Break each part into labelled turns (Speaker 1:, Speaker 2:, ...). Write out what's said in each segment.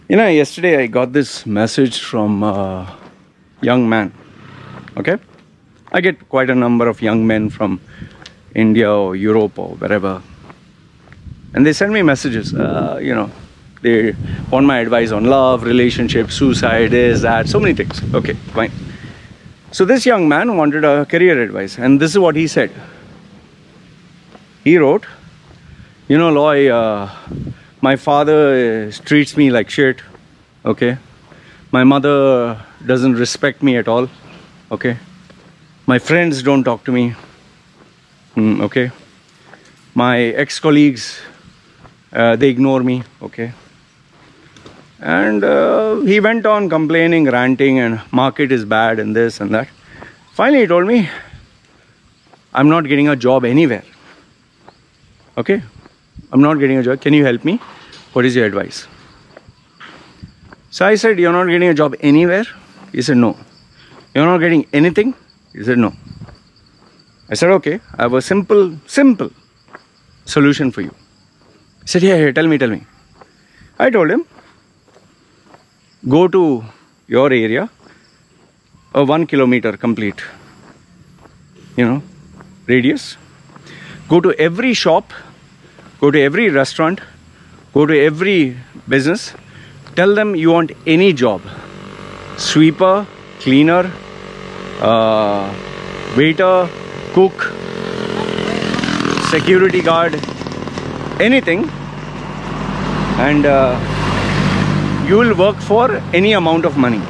Speaker 1: Yesterday I got this message from a young man. Okay, I get quite a number of young men from India or Europe or wherever, and they send me messages. They want my advice on love, relationship, suicide, this, that, so many things. Okay, fine. So this young man wanted a career advice, and this is what he said. He wrote, Loy, my father treats me like shit. Okay, my mother doesn't respect me at all. Okay, my friends don't talk to me. Okay, my ex-colleagues, they ignore me. Okay, and he went on complaining, ranting, and market is bad and this and that. Finally he told me, I'm not getting a job anywhere. Okay, I'm not getting a job. Can you help me? What is your advice? So I said, you're not getting a job anywhere? He said, no. You're not getting anything? He said, no. I said, okay, I have a simple solution for you. He said, yeah, tell me. I told him, go to your area, a 1 kilometer complete, radius. Go to every shop, go to every restaurant, go to every business. Tell them you want any job. Sweeper, cleaner, waiter, cook, security guard, anything. And you will work for any amount of money.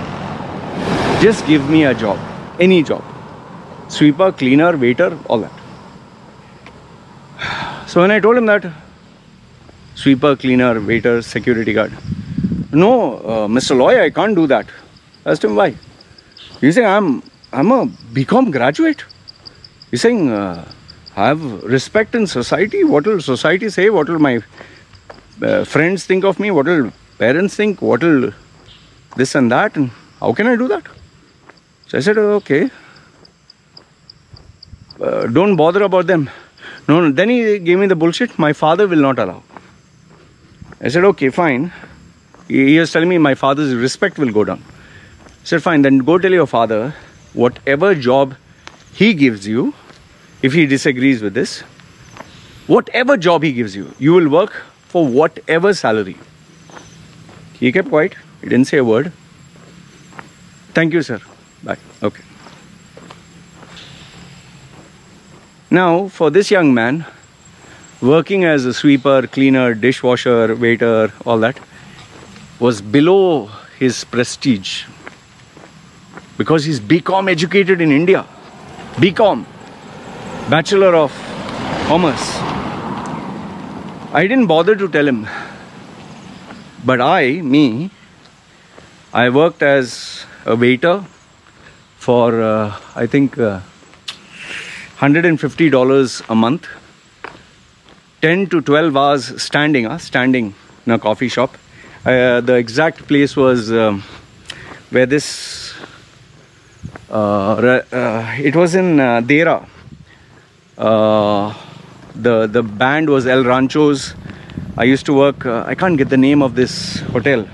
Speaker 1: Just give me a job, any job. Sweeper, cleaner, waiter, all that. So when I told him that, sweeper, cleaner, waiter, security guard. No, Mr. Loy, I can't do that. I asked him why. He's saying, I'm a BCom graduate. He's saying, I have respect in society. What will society say? What will my friends think of me? What will parents think? What will this and that? And how can I do that? So I said, okay. Don't bother about them. No. Then he gave me the bullshit. My father will not allow. I said, okay, fine. He was telling me my father's respect will go down. I said, fine, then go tell your father whatever job he gives you, if he disagrees with this, whatever job he gives you, you will work for whatever salary. He kept quiet. He didn't say a word. Thank you, sir. Bye. Okay. Now, for this young man, working as a sweeper, cleaner, dishwasher, waiter, all that, was below his prestige. Because he's BCom educated in India. BCom. Bachelor of Commerce. I didn't bother to tell him. But I worked as a waiter for, I think, $150 a month. 10 to 12 hours standing in a coffee shop. The exact place was where this, it was in Dera. The band was El Ranchos. I used to work, I can't get the name of this hotel.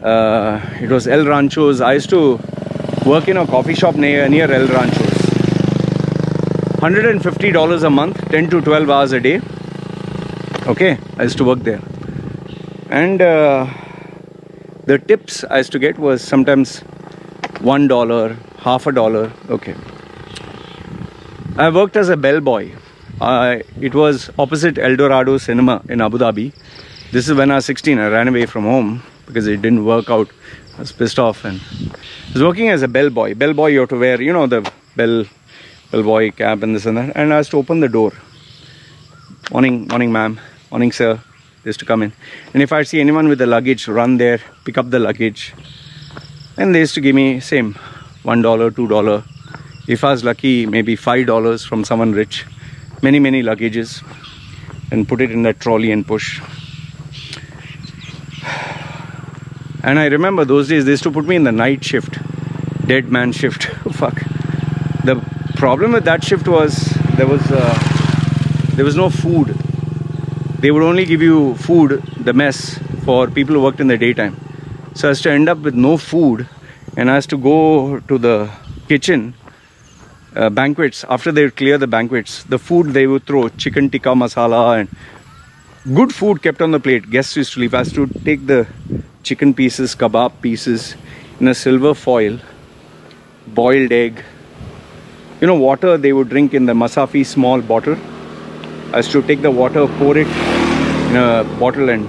Speaker 1: It was El Ranchos. I used to work in a coffee shop near El Ranchos. $150 a month, 10 to 12 hours a day. Okay, I used to work there. And the tips I used to get was sometimes $1, half a dollar. Okay. I worked as a bellboy. It was opposite El Dorado Cinema in Abu Dhabi. This is when I was 16. I ran away from home because it didn't work out. I was pissed off and I was working as a bellboy. Bellboy, you have to wear, the bellboy cap and this and that. And I used to open the door. Morning, ma'am. Morning, sir. They used to come in. And if I see anyone with the luggage, run there, pick up the luggage. And they used to give me same $1, $2. If I was lucky, maybe $5 from someone rich. Many luggages. And put it in that trolley and push. And I remember those days they used to put me in the night shift. Dead man shift. Fuck. The problem with that shift was there was no food. They would only give you food, the mess, for people who worked in the daytime. So I used to end up with no food, and I used to go to the kitchen, banquets. After they would clear the banquets, the food they would throw, chicken tikka masala and good food kept on the plate. Guests used to leave. I used to take the chicken pieces, kebab pieces in a silver foil, boiled egg, you know, water they would drink in the Masafi small bottle. I used to take the water, pour it in a bottle and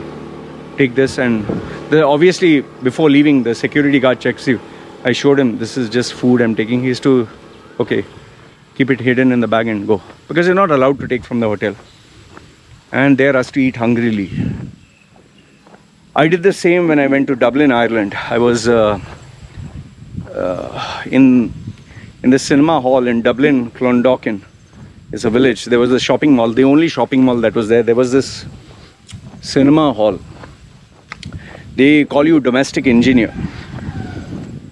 Speaker 1: take this. And obviously before leaving, the security guard checks you. I showed him, this is just food I'm taking. He used to, okay, keep it hidden in the bag and go, because you're not allowed to take from the hotel. And there us to eat hungrily. I did the same when I went to Dublin, Ireland. I was in the cinema hall in Dublin, Clondalkin. It's a village. There was a shopping mall, the only shopping mall that was there. There was this cinema hall. They call you domestic engineer.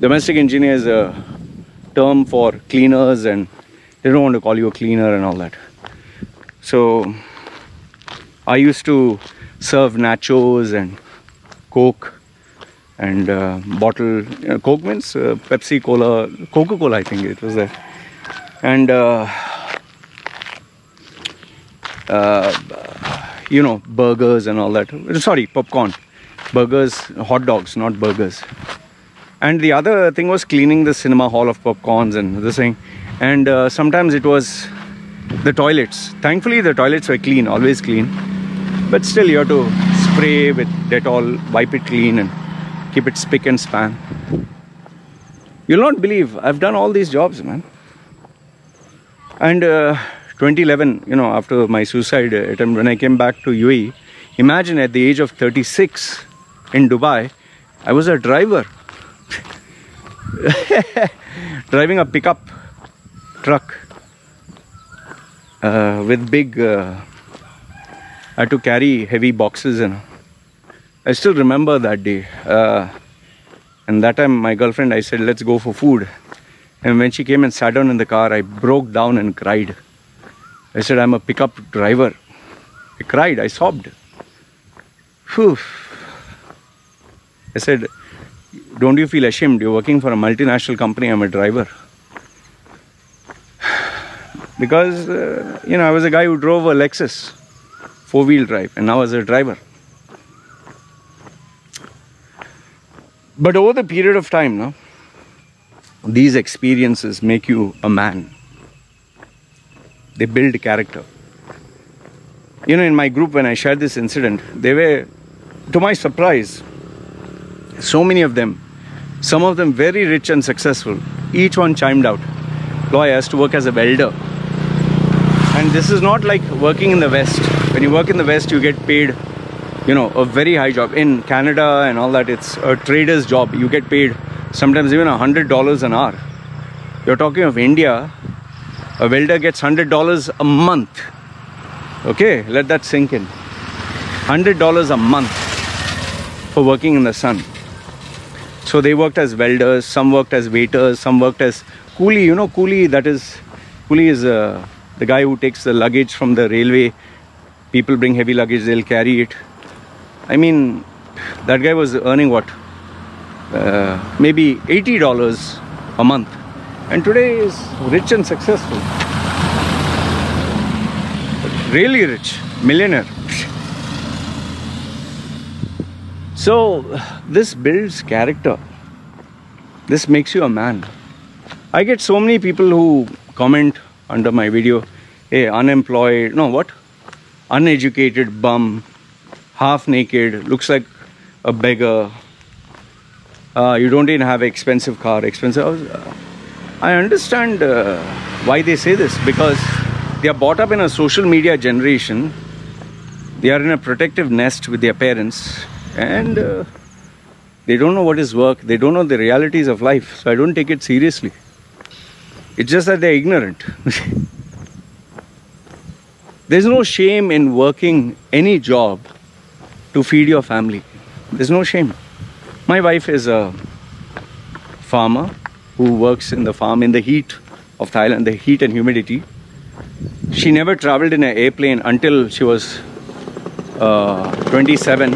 Speaker 1: Domestic engineer is a term for cleaners, and they don't want to call you a cleaner and all that. So I used to serve nachos and Coke and bottle, Coke means Pepsi, Cola, Coca-Cola I think it was there. And you know, burgers and all that. Sorry, popcorn. Burgers, hot dogs, not burgers. And the other thing was cleaning the cinema hall of popcorns and this thing. And sometimes it was the toilets. Thankfully the toilets were clean, always clean. But still you have to spray with Dettol, wipe it clean and keep it spick and span. You'll not believe, I've done all these jobs, man. And 2011, you know, after my suicide attempt, when I came back to UAE, imagine at the age of 36 in Dubai, I was a driver. Driving a pickup truck with big, I had to carry heavy boxes, and I still remember that day. And that time my girlfriend, I said, let's go for food. And when she came and sat down in the car, I broke down and cried. I said, I'm a pickup driver. I cried, I sobbed. Whew. I said, don't you feel ashamed? You're working for a multinational company, I'm a driver. Because, you know, I was a guy who drove a Lexus, 4-wheel drive, and now as a driver. But over the period of time, no, these experiences make you a man. They build character. You know, in my group, when I shared this incident, they were, to my surprise, so many of them, some of them very rich and successful, each one chimed out, Loy, I has to work as a welder. And this is not like working in the West. When you work in the West, you get paid, you know, a very high job. In Canada and all that, it's a trader's job. You get paid sometimes even $100 an hour. You're talking of India, a welder gets $100 a month. Okay, let that sink in. $100 a month for working in the sun. So they worked as welders, some worked as waiters, some worked as coolie. You know, coolie, coolie is the guy who takes the luggage from the railway. People bring heavy luggage, they'll carry it. I mean, that guy was earning what? Maybe $80 a month. And today is rich and successful. Really rich, millionaire. So this builds character. This makes you a man. I get so many people who comment under my video, hey, unemployed, no, what? Uneducated bum, half naked, looks like a beggar. You don't even have an expensive car, I understand why they say this, because they are brought up in a social media generation. They are in a protective nest with their parents, and they don't know what is work. They don't know the realities of life. So I don't take it seriously. It's just that they're ignorant. There's no shame in working any job to feed your family. There's no shame. My wife is a farmer who works in the farm in the heat of Thailand, the heat and humidity. She never traveled in an airplane until she was 27.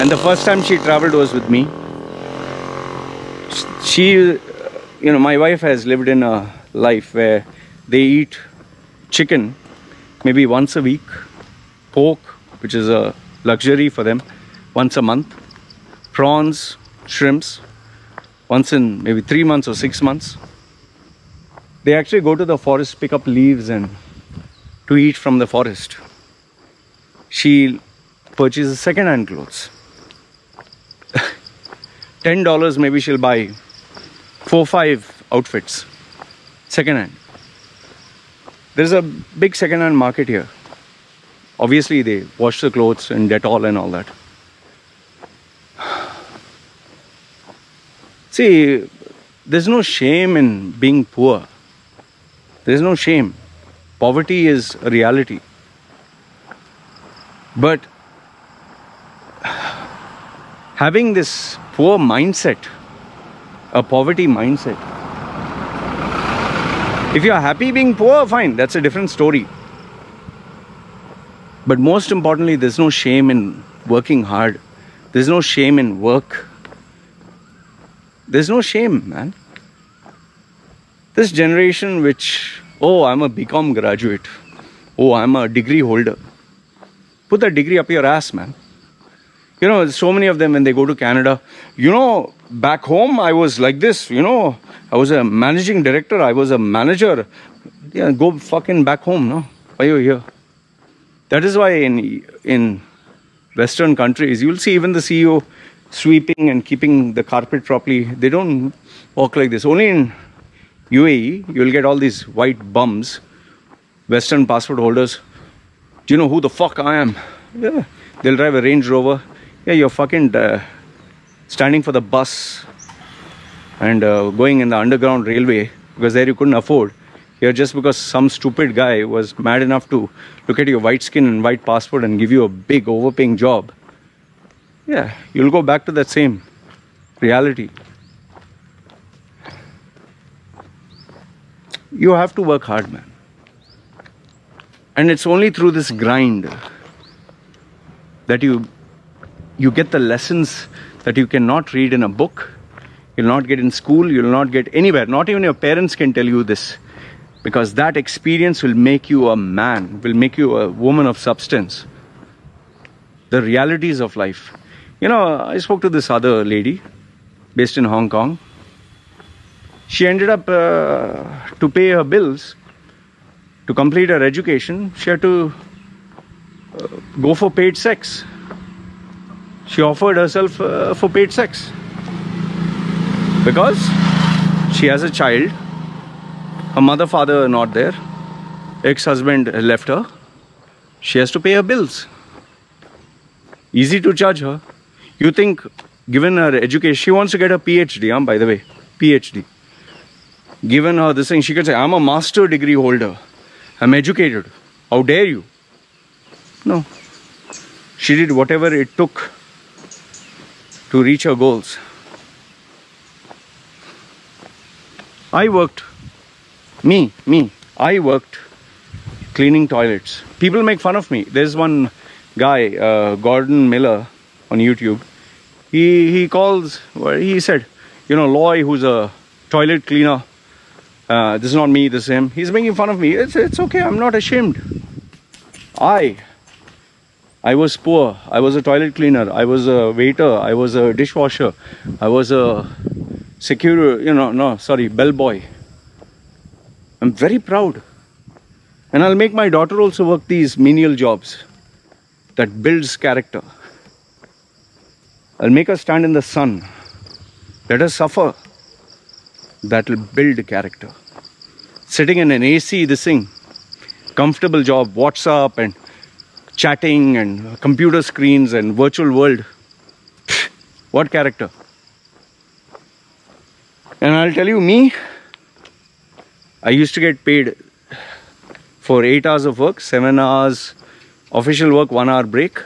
Speaker 1: And the first time she traveled was with me. She, my wife has lived in a life where they eat chicken maybe once a week, pork, which is a luxury for them, once a month, prawns, shrimps, once in maybe 3 months or 6 months. They actually go to the forest, pick up leaves and to eat from the forest. She purchases second-hand clothes. $10 maybe she'll buy 4-5 outfits, second-hand. There's a big second-hand market here. Obviously they wash the clothes in Dettol and all that. See, there's no shame in being poor. There's no shame. Poverty is a reality. But having this poor mindset, a poverty mindset, if you're happy being poor, fine, that's a different story. But most importantly, there's no shame in working hard. There's no shame in work. There's no shame, man. This generation which, oh, I'm a BCom graduate. Oh, I'm a degree holder. Put that degree up your ass, man. So many of them when they go to Canada, back home I was like this, I was a managing director, I was a manager. Yeah, go fucking back home, no? Why are you here? That is why in Western countries, you'll see even the CEO sweeping and keeping the carpet properly. They don't walk like this. Only in UAE, you'll get all these white bums, Western passport holders. Do you know who the fuck I am? Yeah. They'll drive a Range Rover. Yeah, you're fucking standing for the bus and going in the underground railway because there you couldn't afford. Here just because some stupid guy was mad enough to look at your white skin and white passport and give you a big overpaying job. Yeah, you'll go back to that same reality. You have to work hard, man. And it's only through this grind that you get the lessons that you cannot read in a book, you'll not get in school, you'll not get anywhere. Not even your parents can tell you this. Because that experience will make you a man, will make you a woman of substance. The realities of life. I spoke to this other lady based in Hong Kong. She ended up to pay her bills, to complete her education, she had to go for paid sex. She offered herself for paid sex. Because she has a child. Her mother, father are not there. Ex-husband left her. She has to pay her bills. Easy to judge her. You think, given her education, she wants to get a PhD, by the way. PhD. Given her this thing, she could say, I'm a master degree holder. I'm educated. How dare you? No. She did whatever it took to reach her goals. I worked cleaning toilets. People make fun of me. There's one guy, Gordon Miller on YouTube. He said, Loy, who's a toilet cleaner, this is not me, this is him. He's making fun of me. It's okay, I'm not ashamed. I was poor. I was a toilet cleaner. I was a waiter. I was a dishwasher. I was a bellboy. I'm very proud. And I'll make my daughter also work these menial jobs that builds character. I'll make her stand in the sun. Let her suffer. That will build character. Sitting in an AC, this thing, comfortable job, WhatsApp and chatting and computer screens and virtual world. What character? And I'll tell you, I used to get paid for 8 hours of work, 7 hours official work, 1 hour break.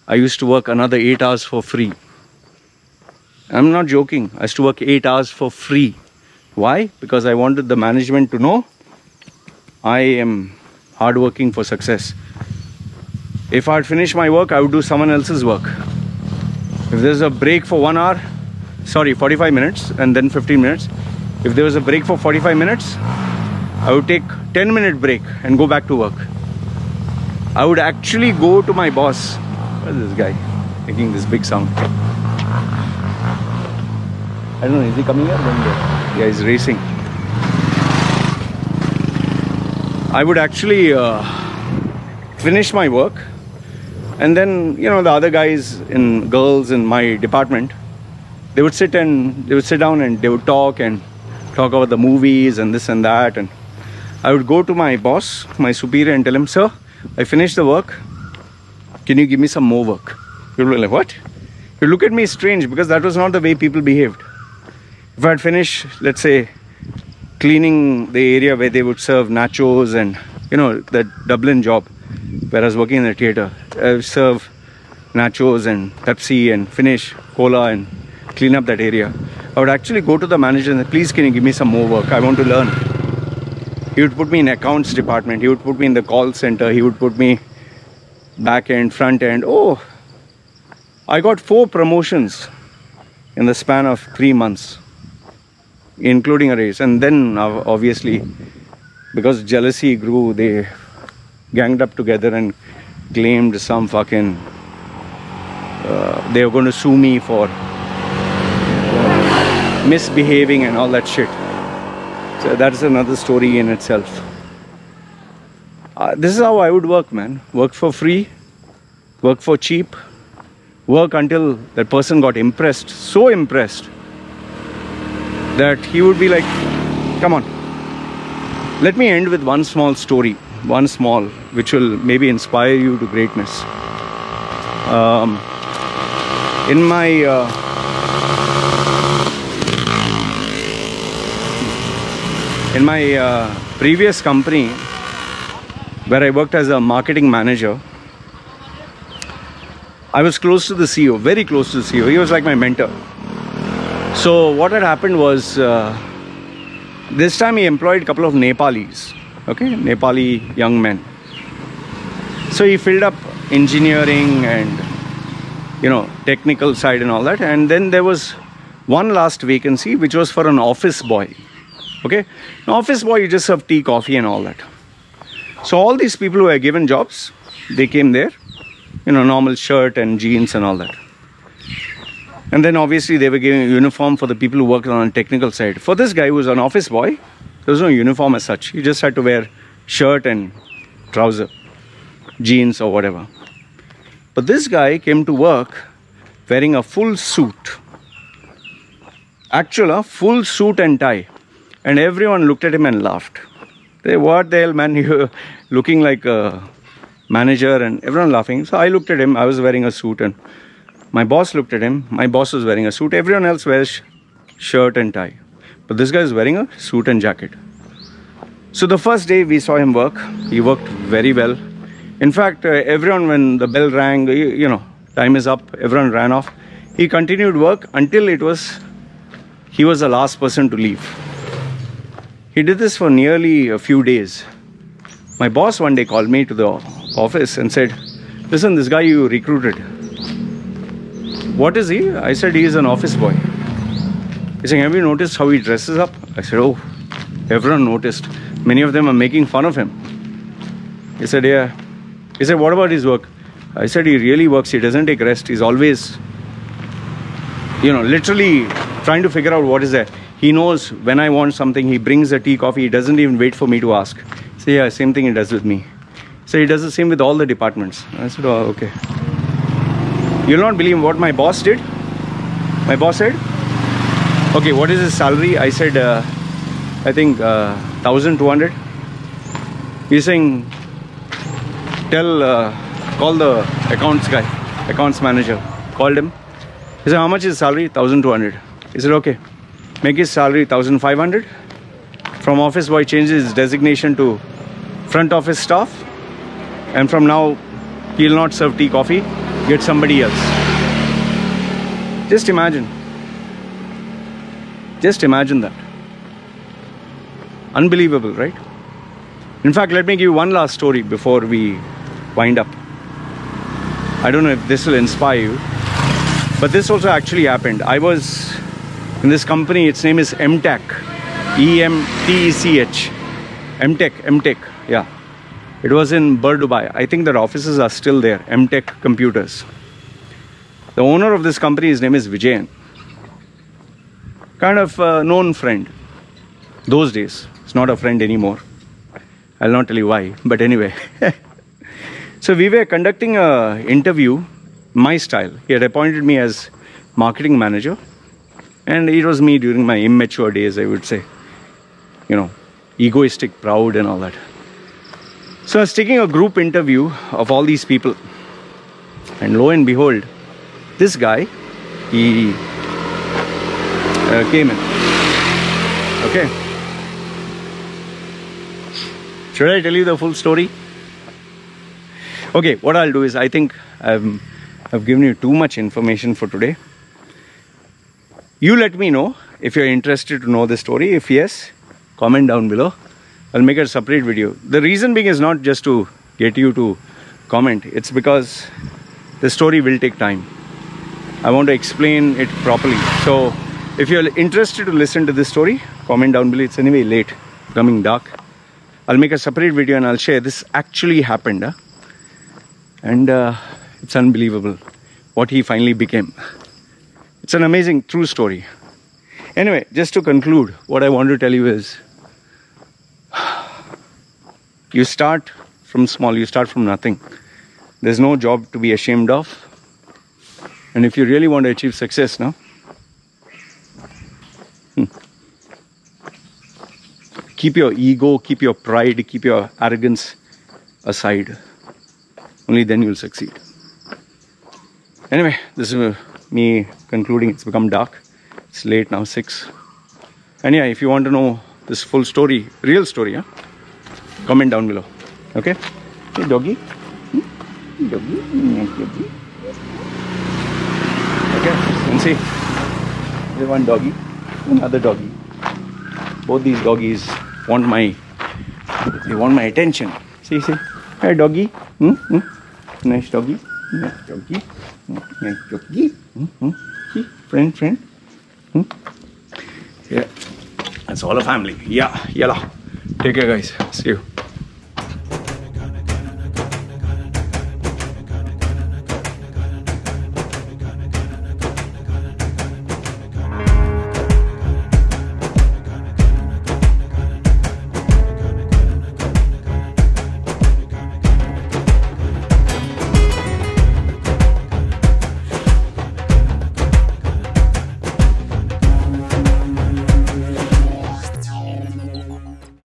Speaker 1: I used to work another 8 hours for free. I'm not joking. I used to work 8 hours for free. Why? Because I wanted the management to know I am hardworking for success. If I'd finished my work, I would do someone else's work. If there's a break for 1 hour, sorry, 45 minutes and then 15 minutes. If there was a break for 45 minutes, I would take 10-minute break and go back to work. I would actually go to my boss. What is this guy making this big sound? I don't know, is he coming here? Yeah, he's racing. I would actually finish my work, and then, you know, the other guys and girls in my department, they would sit down and they would talk about the movies and this and that. And I would go to my boss, my superior, and tell him, sir, I finished the work. Can you give me some more work? He would be like, what? You look at me strange, because that was not the way people behaved. If I had finished, let's say, cleaning the area where they would serve nachos and, you know, that Dublin job where I was working in the theater, serve nachos and Pepsi and finish cola and clean up that area, I would actually go to the manager and say, please, can you give me some more work? I want to learn. He would put me in accounts department. He would put me in the call center. He would put me back end, front end. Oh, I got 4 promotions in the span of 3 months, including a raise. And then obviously, because jealousy grew, they ganged up together and claimed some fucking they were going to sue me for misbehaving and all that shit. So that's another story in itself. This is how I would work, man. Work for free, work for cheap, work until that person got impressed, so impressed that he would be like, come on, let me end with one small story, which will maybe inspire you to greatness. In my previous company, where I worked as a marketing manager, I was close to the CEO, very close to the CEO. He was like my mentor. So what had happened was, this time he employed a couple of Nepalis, okay, Nepali young men. So he filled up engineering and, you know, technical side and all that. And then there was one last vacancy, which was for an office boy. Okay, an office boy, you just serve tea, coffee and all that. So all these people who were given jobs, they came there, you know, normal shirt and jeans and all that. And then obviously they were giving a uniform for the people who worked on the technical side. For this guy who was an office boy, there was no uniform as such. He just had to wear shirt and trouser, jeans or whatever. But this guy came to work wearing a full suit. Actually, a full suit and tie. And everyone looked at him and laughed. They, what the hell, man, you're looking like a manager, and everyone laughing. So I looked at him, I was wearing a suit, and my boss looked at him, my boss was wearing a suit. Everyone else wears shirt and tie. But this guy is wearing a suit and jacket. So the first day we saw him work, he worked very well. In fact, everyone, when the bell rang, you know, time is up, everyone ran off. He continued work until he was the last person to leave. He did this for nearly a few days. My boss one day called me to the office and said, listen, this guy you recruited, what is he? I said, he is an office boy. He said, have you noticed how he dresses up? I said, oh, everyone noticed. Many of them are making fun of him. He said, yeah. He said, what about his work? I said, he really works. He doesn't take rest. He's always, you know, literally trying to figure out what is there. He knows when I want something, he brings the tea, coffee. He doesn't even wait for me to ask. So yeah, same thing he does with me. So he does the same with all the departments. I said, oh, okay. You'll not believe what my boss did. My boss said, okay, what is his salary? I said, I think 1,200. He's saying, call the accounts manager. Called him. He said, how much is his salary? 1,200. He said, okay. Make his salary 1,500. From office boy, changes his designation to front office staff. And from now, he'll not serve tea, coffee. Get somebody else. Just imagine. Just imagine that. Unbelievable, right? In fact, let me give you one last story before we wind up. I don't know if this will inspire you. But this also actually happened. I was in this company, its name is MTech. EMTECH. MTech, yeah. It was in Dubai. I think their offices are still there, MTech Computers. The owner of this company, his name is Vijayan. Kind of a known friend. Those days. It's not a friend anymore. I'll not tell you why, but anyway. So we were conducting an interview, my style. He had appointed me as marketing manager. And it was me during my immature days, I would say. You know, egoistic, proud and all that. So I was taking a group interview of all these people. And lo and behold, this guy, he came in. Okay. Should I tell you the full story? Okay, what I'll do is, I think I've given you too much information for today. You let me know if you're interested to know the story. If yes, comment down below. I'll make a separate video. The reason being is not just to get you to comment. It's because the story will take time. I want to explain it properly. So if you're interested to listen to this story, comment down below. It's anyway late, becoming dark. I'll make a separate video and I'll share this actually happened. And it's unbelievable what he finally became. It's an amazing true story. Anyway, just to conclude, what I want to tell you is, you start from small, you start from nothing. There's no job to be ashamed of. And if you really want to achieve success now, keep your ego, keep your pride, keep your arrogance aside. Only then you'll succeed. Anyway, this is me concluding. It's become dark. It's late now, 6. And yeah, if you want to know this full story, real story, comment down below. Okay? Hey, doggy. Doggy. Doggy. Okay, and see. There's one doggy, another doggy. Both these doggies want my attention. See. Hey, doggy. Nice doggy. Nice doggy. Nice doggy. See, friend. Yeah, that's all a family. Yeah, yalla. Take care, guys. See you.